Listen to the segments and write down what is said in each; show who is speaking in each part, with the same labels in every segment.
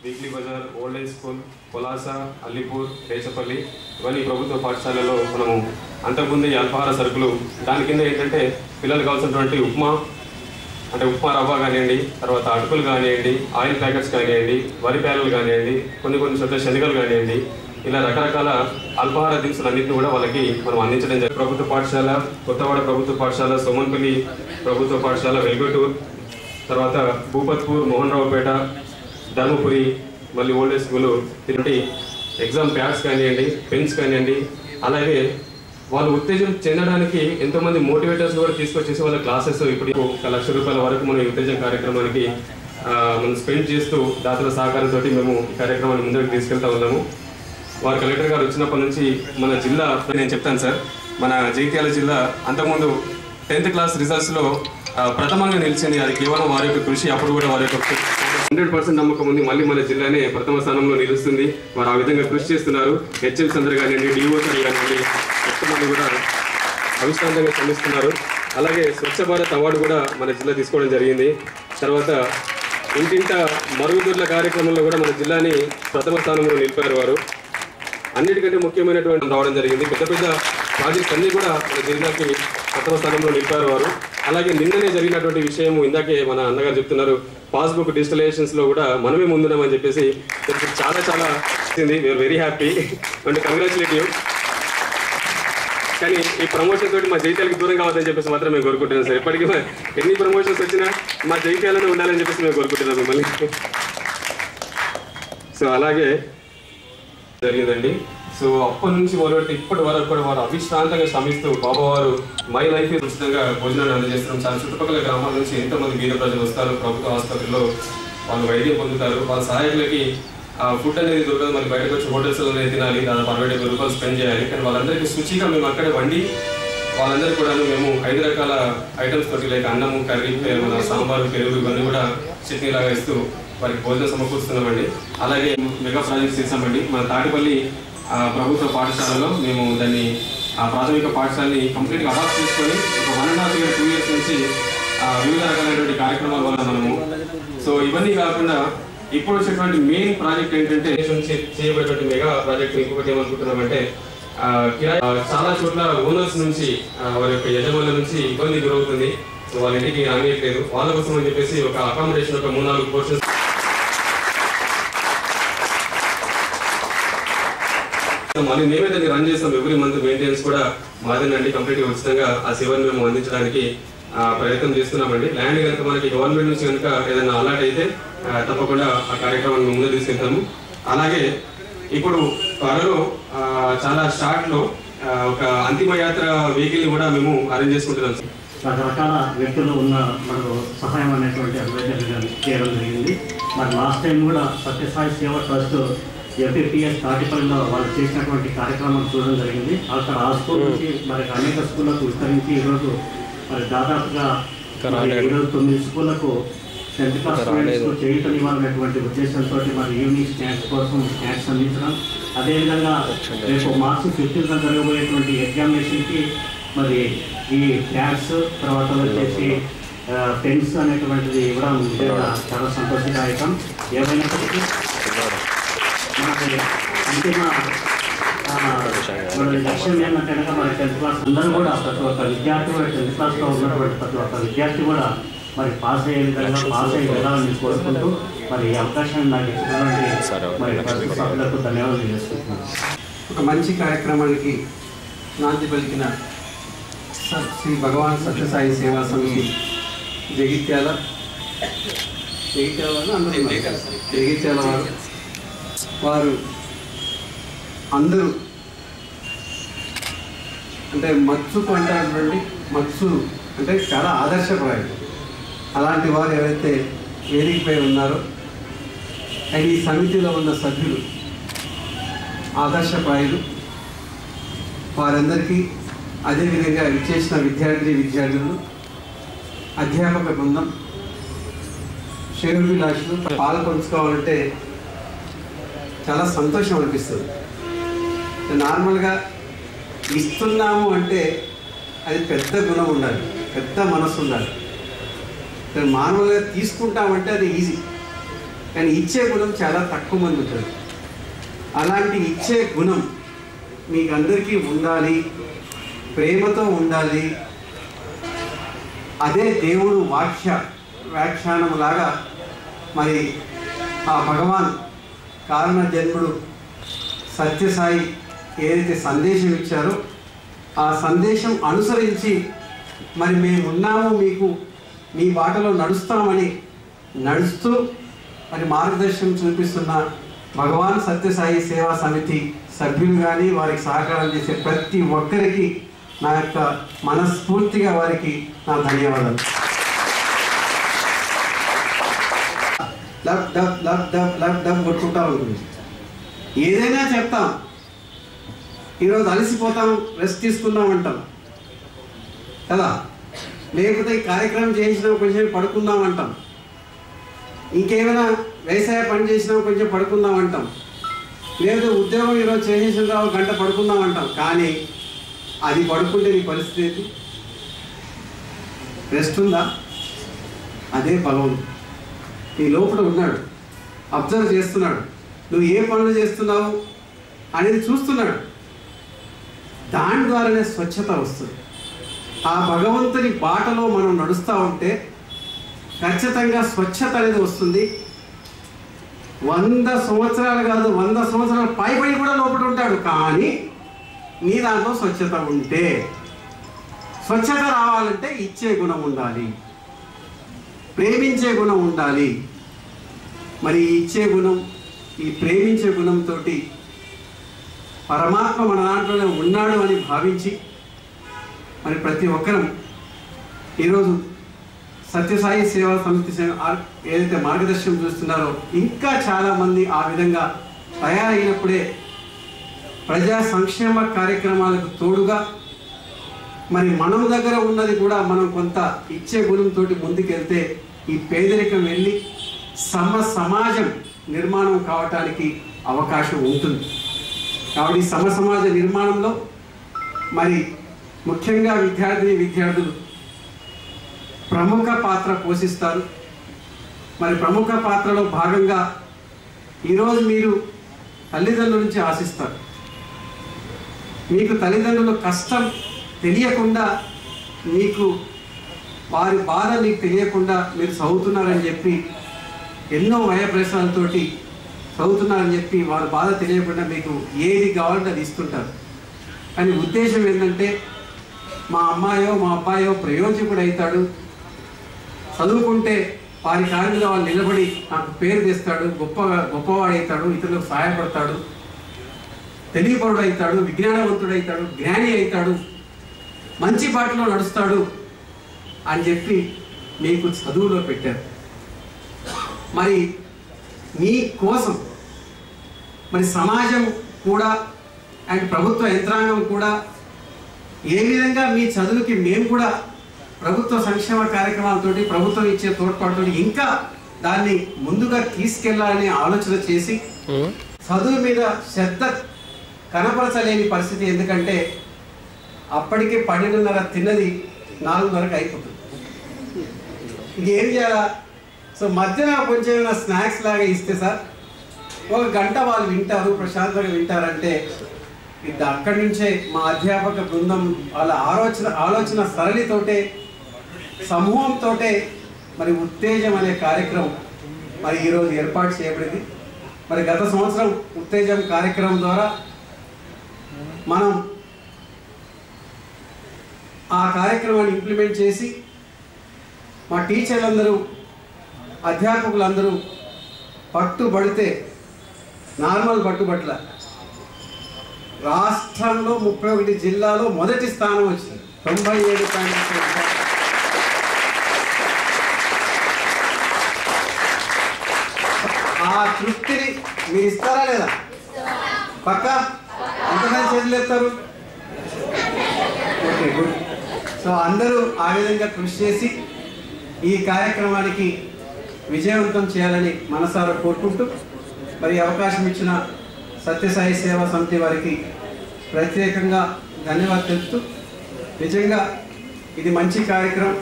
Speaker 1: Weekly bazaar, old age school, Polasa, Allipur, Rechapalli ఇవన్నీ ప్రభుత్వ పాఠశాలలో మనము అంతకుముందే అల్పాహార సరుకులు దాని కింద ఏంటంటే పిల్లలు కావాల్సినటువంటి ఉప్మా అంటే ఉప్మా రవ్వ కానివ్వండి, తర్వాత అటుకులు కానివ్వండి, ఆయిల్ ప్యాకెట్స్ కానివ్వండి, వరి ప్యాలలు కానివ్వండి, కొన్ని చోట్ల శనగలు కానివ్వండి, ఇలా రకరకాల అల్పాహార దినుసులు అన్నింటినీ కూడా వాళ్ళకి మనం అందించడం జరిగింది. ప్రభుత్వ పాఠశాల, కొత్తవాడ ప్రభుత్వ పాఠశాల, సోమన్పల్లి ప్రభుత్వ పాఠశాల, వెల్గటూర్, తర్వాత భూపత్పూర్, మోహన్ రావుపేట, ధర్మపురి, మళ్ళీ ఓల్డ్ ఏజ్ స్కూలు ఇలాంటి ఎగ్జామ్ ప్యాడ్స్ కానివ్వండి, పెన్స్ కానివ్వండి, అలాగే వాళ్ళు ఉత్తేజం చెందడానికి ఎంతోమంది మోటివేటర్స్ కూడా తీసుకొచ్చేసి వాళ్ళ క్లాసెస్ ఇప్పుడు ₹1,00,000 వరకు మనం ఈ ఉత్తేజం కార్యక్రమానికి మనం స్పెండ్ చేస్తూ దాతల సహకారంతో మేము ఈ కార్యక్రమాన్ని ముందుకు తీసుకెళ్తా ఉన్నాము. వారు కలెక్టర్ గారు వచ్చినప్పటి నుంచి మన జిల్లా నేను చెప్తాను సార్, మన జగిత్యాల జిల్లా అంతకుముందు 10th క్లాస్ రిజల్ట్స్లో ప్రథమంగా నిలిచింది. అది కేవలం వారి యొక్క కృషి. అప్పుడు కూడా వారి యొక్క 100% నమ్మకం ఉంది మళ్ళీ మన జిల్లానే ప్రథమ స్థానంలో నిలుస్తుంది. వారు ఆ విధంగా కృషి చేస్తున్నారు. హెచ్ఎంస్ అందరూ కానివ్వండి, డిఓస్ కానివ్వండి, మొత్తం కూడా అవిశ్రాంతంగా శ్రమిస్తున్నారు. అలాగే స్వచ్ఛ భారత్ అవార్డు కూడా మన జిల్లా తీసుకోవడం జరిగింది. తర్వాత ఇంటింట మరుగుదొడ్ల కార్యక్రమంలో కూడా మన జిల్లాని ప్రథమ స్థానంలో నిలిపారు వారు. అన్నిటికంటే ముఖ్యమైనటువంటి రావడం జరిగింది. పెద్ద పెద్ద ప్రాజెక్ట్స్ అన్నీ కూడా మన జిల్లాకి ప్రథమ స్థానంలో నిలిపారు వారు. అలాగే నిన్ననే జరిగినటువంటి విషయం ఇందాకే మన అన్నగారు చెప్తున్నారు, పాస్బుక్ డిజిటలైజేషన్స్లో కూడా మనమే ముందున్నామని చెప్పేసి చాలా వచ్చింది. We're very happy and congratulate you. కానీ ఈ ప్రమోషన్ తోటి మా జైత్యాలకి దూరం కావద్దని చెప్పేసి మాత్రం మేము కోరుకుంటున్నాం సార్. ఎప్పటికీ ఎన్ని ప్రమోషన్స్ వచ్చినా మా జైత్యాలను ఉండాలని చెప్పేసి మేము కోరుకుంటున్నాం మిమ్మల్ని. సో అలాగే జరిగిందండి. సో అప్పటి నుంచి మొదలుపెట్టి ఇప్పటి వరకు కూడా వారు అవిశ్రాంతంగా శ్రమిస్తూ బాబా వారు మై లైఫ్ ఉచితంగా భోజనాన్ని అందజేస్తున్నాం. చాలా చుట్టుపక్కల గ్రామాల నుంచి ఎంతోమంది బీద ప్రజలు వస్తారు. ప్రభుత్వ ఆసుపత్రిలో వాళ్ళు వైద్యం పొందుతారు. వాళ్ళ సహాయకులకి ఫుడ్ అనేది దొరకదు. మరి బయటకు వచ్చి హోటల్స్లోనే తినాలి. దాదాపు ₹60 స్పెండ్ చేయాలి. కానీ వాళ్ళందరికీ శుచిగా మేము అక్కడే వండి వాళ్ళందరికీ కూడా మేము 5 రకాల ఐటమ్స్ తోటి లైక్ అన్నము, కర్రీ, మన సాంబారు, పెరుగు ఇవన్నీ కూడా చట్నీ లాగా ఇస్తూ వారికి భోజనం సమకూరుస్తున్నామండి. అలాగే మెగా ప్రాజెక్ట్స్ చేసామండి. మన తాటిపల్లి ప్రభుత్వ పాఠశాలలో మేము దాన్ని ప్రాథమిక పాఠశాలని కంప్లీట్గా అడాప్ట్ చేసుకొని ఒక 1.5 years 2 years నుంచి వివిధ రకాలైనటువంటి కార్యక్రమాల వల్ల మనము సో ఇవన్నీ కాకుండా ఇప్పుడు వచ్చేటువంటి మెయిన్ ప్రాజెక్ట్ ఏంటంటే చేయబడేటువంటి మెగా ప్రాజెక్ట్ ఇంకొకటి ఏమనుకుంటున్నామంటే చాలా చోట్ల ఓనర్స్ నుంచి వారి యొక్క యజమానుల నుంచి ఇబ్బంది గురవుతుంది. సో వాళ్ళ ఇంటికి రానియట్లేదు. వాళ్ళ కోసం అని చెప్పేసి ఒక అకామిడేషన్ ఒక 3-4 పోర్షన్స్ మళ్ళీ మేమే దాన్ని రన్ చేస్తాం. ఎవ్రీ మంత్ మెయింటెనెన్స్ కూడా మాదేనండి. కంప్లీట్గా ఉచితంగా ఆ సేవను మేము అందించడానికి ప్రయత్నం చేస్తున్నామండి. ల్యాండ్ కనుక మనకి గవర్నమెంట్ నుంచి కనుక ఏదైనా అలాట్ అయితే తప్పకుండా ఆ కార్యక్రమాన్ని ముందు తీసుకెళ్తాము. అలాగే ఇప్పుడు త్వరలో చాలా షార్ట్లో ఒక అంతిమ యాత్ర వెహికల్ని కూడా మేము అరేంజ్ చేసుకుంటున్నాం.
Speaker 2: రకరకాల వ్యక్తులు ఉన్న మనకు సహాయం అనేటువంటి అడ్వైజర్ చేయడం జరిగింది. మరి లాస్ట్ టైం కూడా సత్యసాయి సేవ ట్రస్ట్ FAPS తాటిపల్లిలో వాళ్ళు చేసినటువంటి కార్యక్రమం చూడడం జరిగింది. అక్కడ ఆ స్కూల్ నుంచి మరి అనేక స్కూళ్ళకు విస్తరించి ఈరోజు మరి దాదాపుగా 29 స్కూళ్ళకు 10th క్లాస్ స్టూడెంట్స్కు చేయూతనివ్వాలనేటువంటి ఉద్దేశంతో మరి ఈవినింగ్ స్నాక్స్ కోసం స్నాక్స్ అందించడం, అదేవిధంగా రేపు మార్చి 15th జరగబోయేటువంటి ఎగ్జామినేషన్కి మరి ఈ ప్యాడ్స్ తర్వాత వచ్చేసి పెన్స్ అనేటువంటిది ఇవ్వడం నిజంగా చాలా సంతోషదాయకం. ఏమైనప్పటికీ మనకి అంతిమ మన లక్ష్యం ఏంటంటే కనుక మరి 10th క్లాస్ అందరూ కూడా ప్రతి ఒక్క విద్యార్థి కూడా 10th క్లాస్లో ఉన్నటువంటి ప్రతి ఒక్క విద్యార్థి కూడా మరి పాస్ అయ్యే విధంగా పాస్ అయ్యి వెళ్ళాలని కోరుకుంటూ మరి ఈ అవకాశాన్ని నాకు ఇచ్చినటువంటి మరి సభ్యులకు ధన్యవాదాలు చేసుకుంటున్నాను.
Speaker 3: ఒక మంచి కార్యక్రమానికి నాంది పలికిన శ్రీ భగవాన్ సత్యసాయి సేవా సమితి జగిత్యాల వారు అందరూ అంటే మత్సుకు అంటారండి. మత్సు అంటే చాలా ఆదర్శప్రాయం. అలాంటి వారు ఎవరైతే వేదికపై ఉన్నారో అండ్ ఈ సమితిలో ఉన్న సభ్యులు ఆదర్శప్రాయులు, వారందరికీ అదేవిధంగా విచ్చేసిన విద్యార్థులు, అధ్యాపక బృందం, శ్రేయోభిలాషులు పాల్పంచుకోవాలంటే చాలా సంతోషం అనిపిస్తుంది. నార్మల్గా ఇస్తున్నాము అంటే అది పెద్ద గుణం ఉండాలి, పెద్ద మనసు ఉండాలి. మామూలుగా తీసుకుంటామంటే అది ఈజీ. కానీ ఇచ్చే గుణం చాలా తక్కువ మంది ఉంటుంది. అలాంటి ఇచ్చే గుణం మీకు అందరికీ ఉండాలి, ప్రేమతో ఉండాలి. అదే దేవుడు వ్యాఖ్యానములాగా మరి ఆ భగవాన్ కారణ జన్ముడు సత్యసాయి ఏదైతే సందేశం ఇచ్చారో ఆ సందేశం అనుసరించి మరి మేము ఉన్నాము, మీకు మీ బాటలో నడుస్తామని నడుస్తూ మరి మార్గదర్శనం చూపిస్తున్న భగవాన్ సత్యసాయి సేవా సమితి సభ్యులు కానీ వారికి సహకారం చేసే ప్రతి ఒక్కరికి నా యొక్క మనస్ఫూర్తిగా వారికి నా ధన్యవాదాలు. Lub dub lub dub lub dub కొట్టుకుంటా ఉంటుంది. ఏదైనా చెప్తాం, ఈరోజు అలసిపోతాం, రెస్ట్ తీసుకుందాం అంటాం కదా, లేకపోతే ఈ కార్యక్రమం చేసినాం కొంచెం పడుకుందాం అంటాం, ఇంకేమైనా వ్యవసాయ పని చేసినాం కొంచెం పడుకుందాం అంటాం, లేదు ఉద్యోగం ఈరోజు చేసేసిన రావు గంట పడుకుందాం అంటాం. కానీ అది పడుకుంటే నీ పరిస్థితి ఏంటి? రెస్ట్ ఉందా? అదే భగవంతుడు నీ లోపల ఉన్నాడు, అబ్జర్వ్ చేస్తున్నాడు, నువ్వు ఏ పనులు చేస్తున్నావు అనేది చూస్తున్నాడు. దాని ద్వారానే స్వచ్ఛత వస్తుంది. ఆ భగవంతుని బాటలో మనం నడుస్తూ ఉంటే ఖచ్చితంగా స్వచ్ఛత అనేది వస్తుంది. 100 సంవత్సరాలు కాదు, 100 సంవత్సరాలు పైబడి కూడా లోపల ఉంటాడు. కానీ నీ దాంట్లో స్వచ్ఛత ఉంటే, స్వచ్ఛత రావాలంటే ఇచ్చే గుణం ఉండాలి, ప్రేమించే గుణం ఉండాలి. మరి ఇచ్చే గుణం, ఈ ప్రేమించే గుణంతో పరమాత్మ మన దాంట్లోనే ఉన్నాడు అని భావించి మరి ప్రతి ఒక్కరం ఈరోజు సత్యసాయి సేవా సమితి ఏదైతే మార్గదర్శనం చూస్తున్నారో ఇంకా చాలామంది ఆ విధంగా తయారైనప్పుడే ప్రజా సంక్షేమ కార్యక్రమాలకు తోడుగా మరి మనం దగ్గర ఉన్నది కూడా మనం కొంత ఇచ్చే గుణంతో ముందుకెళ్తే ఈ పేదరికం వెళ్ళి సమాజం నిర్మాణం కావటానికి అవకాశం ఉంటుంది. కాబట్టి సమాజ నిర్మాణంలో మరి ముఖ్యంగా విద్యార్థులు ప్రముఖ పాత్ర పోషిస్తారు. మరి ప్రముఖ పాత్రలో భాగంగా ఈరోజు మీరు తల్లిదండ్రుల నుంచి ఆశిస్తారు. మీకు తల్లిదండ్రుల కష్టం తెలియకుండా, మీకు వారి బాధ మీకు తెలియకుండా మీరు చదువుతున్నారని చెప్పి ఎన్నో వ్యయప్రయాసాలతోటి చదువుతున్నారని చెప్పి వారి బాధ తెలియకుండా మీకు ఏది కావాలంటే అది ఇస్తుంటారు. కానీ ఉద్దేశం ఏంటంటే మా అమ్మాయో మా అబ్బాయో ప్రయోజకుడు అవుతాడు, చదువుకుంటే వారి కార్యంలో వాళ్ళు నిలబడి నాకు పేరు తెస్తాడు, గొప్పవాడు అవుతాడు, ఇతరులకు సహాయపడతాడు, తెలియపరుడు అవుతాడు, విజ్ఞానవంతుడు అవుతాడు, జ్ఞాని అవుతాడు, మంచి బాటలో నడుస్తాడు అని చెప్పి మీకు చదువులో పెట్టారు. మరి మీ కోసం మరి సమాజం కూడా అండ్ ప్రభుత్వ యంత్రాంగం కూడా ఏ విధంగా మీ చదువుకి మేము కూడా ప్రభుత్వ సంక్షేమ కార్యక్రమాలతోటి, ప్రభుత్వం ఇచ్చే తోడ్పాటుతో ఇంకా దాన్ని ముందుగా తీసుకెళ్లాలనే ఆలోచన చేసి చదువు మీద శ్రద్ధ కనపరచలేని పరిస్థితి. ఎందుకంటే అప్పటికే 12:30 తిన్నది 4:30 అయిపోతుంది. ఇంకేం చేయాలా? సో మధ్యన కొంచెం స్నాక్స్ లాగా ఇస్తే సార్ 1 గంట వాళ్ళు వింటారు, ప్రశాంతంగా వింటారంటే ఇది అక్కడి నుంచే మా అధ్యాపక బృందం వాళ్ళ ఆలోచన సరళితోటే, సమూహంతోటే మరి ఉత్తేజం అనే కార్యక్రమం మరి ఈరోజు ఏర్పాటు చేయబడింది. మరి గత సంవత్సరం ఉత్తేజం కార్యక్రమం ద్వారా మనం ఆ కార్యక్రమాన్ని ఇంప్లిమెంట్ చేసి మా టీచర్లందరూ, అధ్యాపకులందరూ పట్టుబడితే నార్మల్ పట్టుబట్ల రాష్ట్రంలో 31 జిల్లాలో మొదటి స్థానం వచ్చింది. 97.5. ఆ తృప్తిని మీరు ఇస్తారా లేదా? పక్క ఎంతమంది చేతులు ఎత్తారు? Okay, good. సో అందరూ ఆ విధంగా కృషి చేసి ఈ కార్యక్రమానికి విజయవంతం చేయాలని మనసారా కోరుకుంటూ మరి అవకాశం ఇచ్చిన సత్యసాయి సేవా సమితి వారికి ప్రత్యేకంగా ధన్యవాదాలు తెలుపుతూ, నిజంగా ఇది మంచి కార్యక్రమం.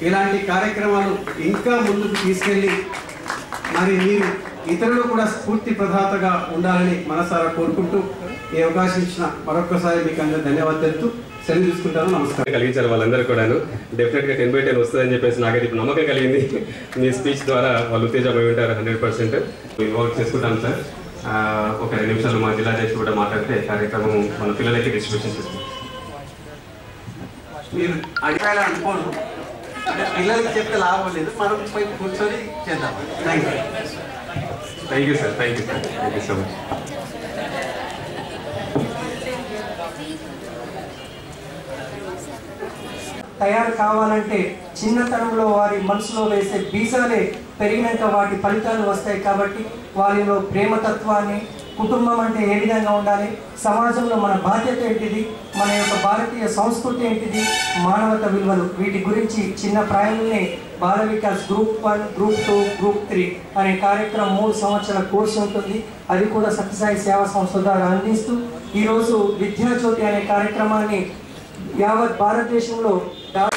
Speaker 3: ఇలాంటి కార్యక్రమాలు ఇంకా ముందుకు తీసుకెళ్ళి మరి మీరు ఇతరులు కూడా స్ఫూర్తి ప్రదాతగా ఉండాలని మనసారా కోరుకుంటూ ఈ అవకాశం ఇచ్చిన మరొకసారి మీకు అందరూ ధన్యవాదాలు తెలుపుతూ సెలవు తీసుకుంటాను. నమస్కారం.
Speaker 1: కలిగించారు వాళ్ళందరూ కూడాను. డెఫినెట్గా 10/10 వస్తుందని చెప్పేసి నాకైతే ఇప్పుడు నమ్మకం కలిగింది. మీ స్పీచ్ ద్వారా వాళ్ళు ఉత్తేజమై ఉంటారు 100%. ఇన్వాల్వ్ చేసుకుంటాను సార్. ఒక 2 నిమిషాలు మా జిల్లా అధ్యక్షుడు కూడా మాట్లాడితే కార్యక్రమం మన పిల్లలకి డిస్ట్రిబ్యూషన్ చేస్తాం.
Speaker 3: మీరు అడిగారు అనుకోను, పిల్లలకి చెప్తే లాభం లేదు, మనం పోయి కూర్చొని చేద్దాం.
Speaker 1: Thank you sir. Thank you so much.
Speaker 4: తయారు కావాలంటే చిన్నతనంలో వారి మనసులో వేసే బీజాలే పెరిగినాక వాటి ఫలితాలు వస్తాయి. కాబట్టి వారిలో ప్రేమతత్వాన్ని, కుటుంబం అంటే ఏ విధంగా ఉండాలి, సమాజంలో మన బాధ్యత ఏంటిది, మన యొక్క భారతీయ సంస్కృతి ఏంటిది, మానవత విలువలు, వీటి గురించి చిన్న ప్రాయంలోనే Bala Vikas group 1, group 2, group 3 అనే కార్యక్రమం 3 సంవత్సరాల కోర్సు ఉంటుంది. అది కూడా సత్యసాయి సేవా సంస్థ ద్వారా అందిస్తూ ఈరోజు విద్యాజ్యోతి అనే కార్యక్రమాన్ని యావత్ భారతదేశంలో
Speaker 1: నాకు